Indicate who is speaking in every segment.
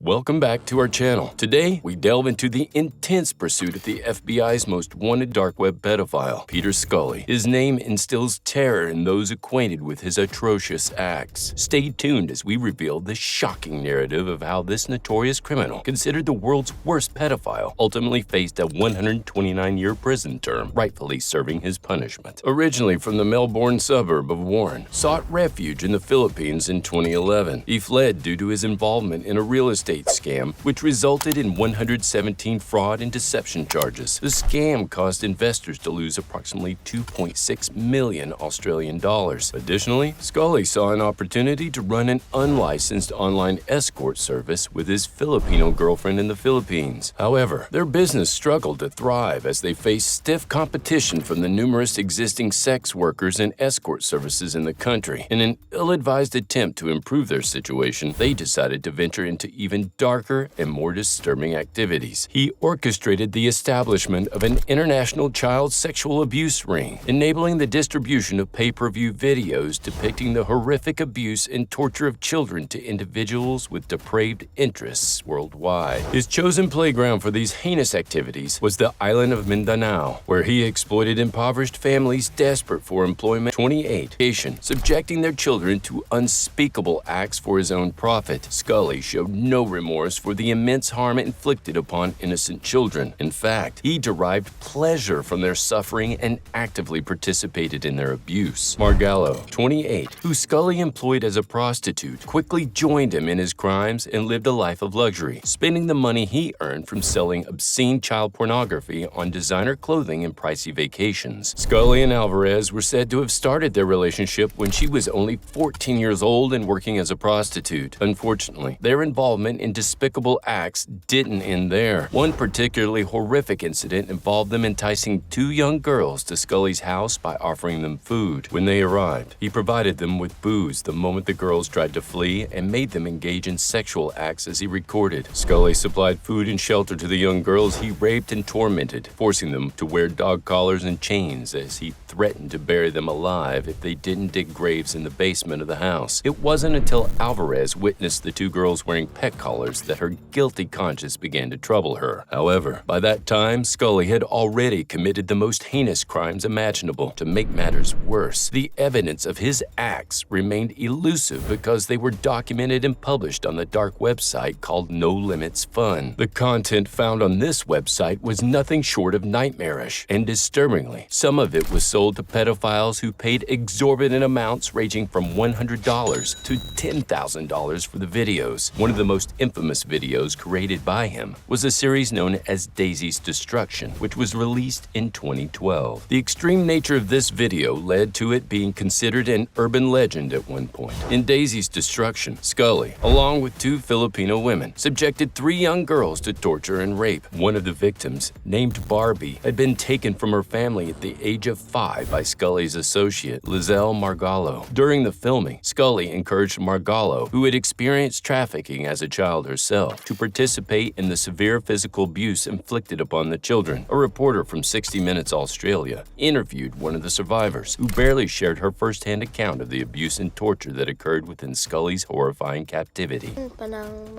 Speaker 1: Welcome back to our channel. Today, we delve into the intense pursuit of the FBI's most wanted dark web pedophile, Peter Scully. His name instills terror in those acquainted with his atrocious acts. Stay tuned as we reveal the shocking narrative of how this notorious criminal, considered the world's worst pedophile, ultimately faced a 129-year prison term, rightfully serving his punishment. Originally from the Melbourne suburb of Warren, sought refuge in the Philippines in 2011. He fled due to his involvement in a real estate scam, which resulted in 117 fraud and deception charges. The scam caused investors to lose approximately 2.6 million Australian dollars. Additionally, Scully saw an opportunity to run an unlicensed online escort service with his Filipino girlfriend in the Philippines. However, their business struggled to thrive as they faced stiff competition from the numerous existing sex workers and escort services in the country. In an ill-advised attempt to improve their situation, they decided to venture into even darker and more disturbing activities. He orchestrated the establishment of an international child sexual abuse ring, enabling the distribution of pay-per-view videos depicting the horrific abuse and torture of children to individuals with depraved interests worldwide. His chosen playground for these heinous activities was the island of Mindanao, where he exploited impoverished families desperate for employment 28, subjecting their children to unspeakable acts for his own profit. Scully showed no remorse for the immense harm inflicted upon innocent children. In fact, he derived pleasure from their suffering and actively participated in their abuse. Margallo, 28, who Scully employed as a prostitute, quickly joined him in his crimes and lived a life of luxury, spending the money he earned from selling obscene child pornography on designer clothing and pricey vacations. Scully and Alvarez were said to have started their relationship when she was only 14 years old and working as a prostitute. Unfortunately, their involvement in despicable acts didn't end there. One particularly horrific incident involved them enticing two young girls to Scully's house by offering them food. When they arrived, he provided them with booze the moment the girls tried to flee and made them engage in sexual acts as he recorded. Scully supplied food and shelter to the young girls he raped and tormented, forcing them to wear dog collars and chains as he threatened to bury them alive if they didn't dig graves in the basement of the house. It wasn't until Alvarez witnessed the two girls wearing pet collars that her guilty conscience began to trouble her. However, by that time, Scully had already committed the most heinous crimes imaginable. To make matters worse, the evidence of his acts remained elusive because they were documented and published on the dark website called No Limits Fun. The content found on this website was nothing short of nightmarish, and disturbingly, some of it was sold to pedophiles who paid exorbitant amounts ranging from $100 to $10,000 for the videos. One of the most infamous videos created by him was a series known as Daisy's Destruction, which was released in 2012. The extreme nature of this video led to it being considered an urban legend at one point. In Daisy's Destruction, Scully, along with two Filipino women, subjected three young girls to torture and rape. One of the victims, named Barbie, had been taken from her family at the age of 5 by Scully's associate, Lizelle Margallo. During the filming, Scully encouraged Margallo, who had experienced trafficking as a child herself, to participate in the severe physical abuse inflicted upon the children. A reporter from 60 Minutes Australia interviewed one of the survivors, who barely shared her first-hand account of the abuse and torture that occurred within Scully's horrifying captivity.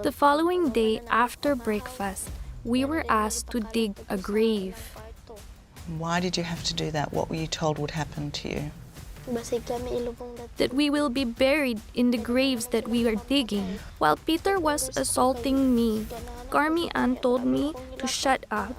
Speaker 2: The following day after breakfast, we were asked to dig a grave.
Speaker 3: Why did you have to do that? What were you told would happen to you?
Speaker 2: That we will be buried in the graves that we are digging. While Peter was assaulting me, Carmi Ann told me to shut up,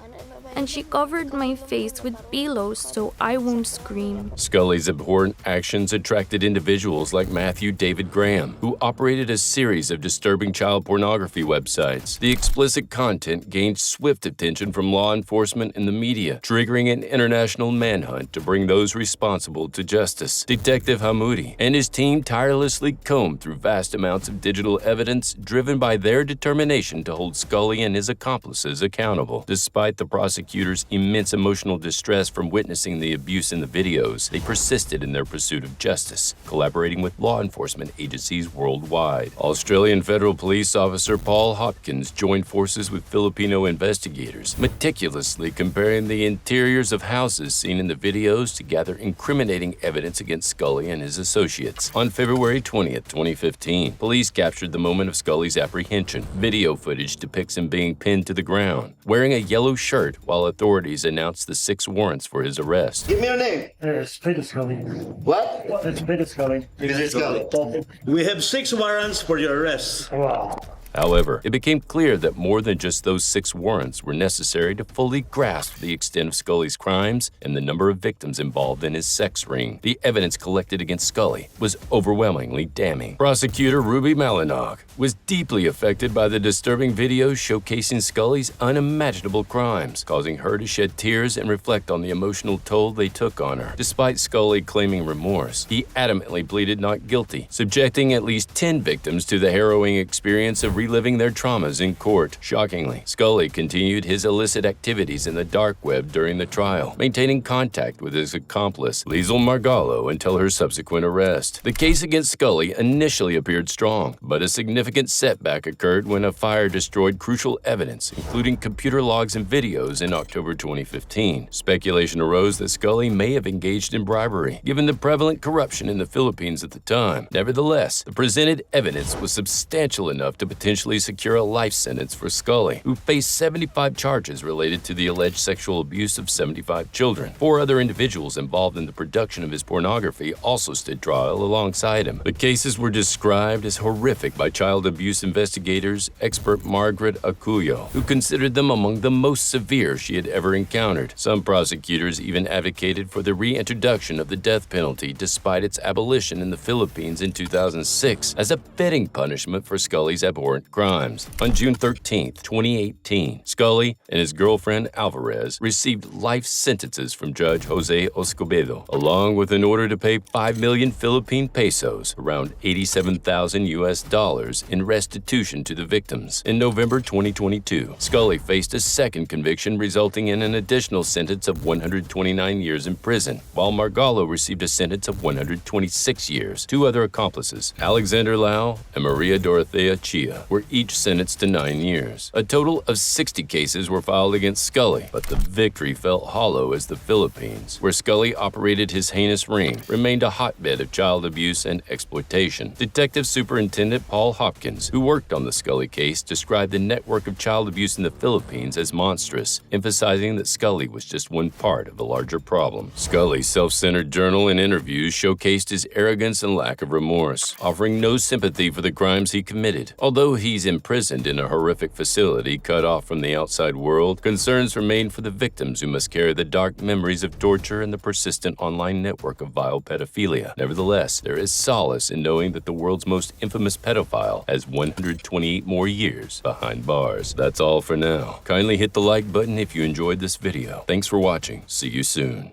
Speaker 2: and she covered my face with pillows so I won't scream.
Speaker 1: Scully's abhorrent actions attracted individuals like Matthew David Graham, who operated a series of disturbing child pornography websites. The explicit content gained swift attention from law enforcement and the media, triggering an international manhunt to bring those responsible to justice. Detective Hamoudi and his team tirelessly combed through vast amounts of digital evidence, driven by their determination to hold Scully and his accomplices accountable. Despite the prosecution prosecutors' immense emotional distress from witnessing the abuse in the videos, they persisted in their pursuit of justice, collaborating with law enforcement agencies worldwide. Australian Federal Police Officer Paul Hopkins joined forces with Filipino investigators, meticulously comparing the interiors of houses seen in the videos to gather incriminating evidence against Scully and his associates. On February 20th, 2015, police captured the moment of Scully's apprehension. Video footage depicts him being pinned to the ground, wearing a yellow shirt, while authorities announced the 6 warrants for his arrest.
Speaker 4: Give me your name.
Speaker 5: It's Peter Scully.
Speaker 4: What?
Speaker 5: It's Peter Scully.
Speaker 4: Peter Scully. We have 6 warrants for your arrest.
Speaker 5: Wow.
Speaker 1: However, it became clear that more than just those 6 warrants were necessary to fully grasp the extent of Scully's crimes and the number of victims involved in his sex ring. The evidence collected against Scully was overwhelmingly damning. Prosecutor Ruby Malinog was deeply affected by the disturbing videos showcasing Scully's unimaginable crimes, causing her to shed tears and reflect on the emotional toll they took on her. Despite Scully claiming remorse, he adamantly pleaded not guilty, subjecting at least 10 victims to the harrowing experience of reliving their traumas in court. Shockingly, Scully continued his illicit activities in the dark web during the trial, maintaining contact with his accomplice, Liesl Margallo, until her subsequent arrest. The case against Scully initially appeared strong, but a significant setback occurred when a fire destroyed crucial evidence, including computer logs and videos, in October 2015. Speculation arose that Scully may have engaged in bribery, given the prevalent corruption in the Philippines at the time. Nevertheless, the presented evidence was substantial enough to potentially secure a life sentence for Scully, who faced 75 charges related to the alleged sexual abuse of 75 children. 4 other individuals involved in the production of his pornography also stood trial alongside him. The cases were described as horrific by child abuse investigators expert Margaret Acuyo, who considered them among the most severe she had ever encountered. Some prosecutors even advocated for the reintroduction of the death penalty despite its abolition in the Philippines in 2006 as a fitting punishment for Scully's abhorrent crimes. On June 13, 2018, Scully and his girlfriend Alvarez received life sentences from Judge Jose Escobedo, along with an order to pay 5 million Philippine pesos, around $87,000 in restitution to the victims. In November 2022, Scully faced a second conviction, resulting in an additional sentence of 129 years in prison, while Margallo received a sentence of 126 years. 2 other accomplices, Alexander Lau and Maria Dorothea Chia, were each sentenced to 9 years. A total of 60 cases were filed against Scully, but the victory felt hollow as the Philippines, where Scully operated his heinous ring, remained a hotbed of child abuse and exploitation. Detective Superintendent Paul Hopkins, who worked on the Scully case, described the network of child abuse in the Philippines as monstrous, emphasizing that Scully was just one part of the larger problem. Scully's self-centered journal and interviews showcased his arrogance and lack of remorse, offering no sympathy for the crimes he committed. Although he's imprisoned in a horrific facility cut off from the outside world, concerns remain for the victims who must carry the dark memories of torture and the persistent online network of vile pedophilia. Nevertheless, there is solace in knowing that the world's most infamous pedophile has 128 more years behind bars. That's all for now. Kindly hit the like button if you enjoyed this video. Thanks for watching. See you soon.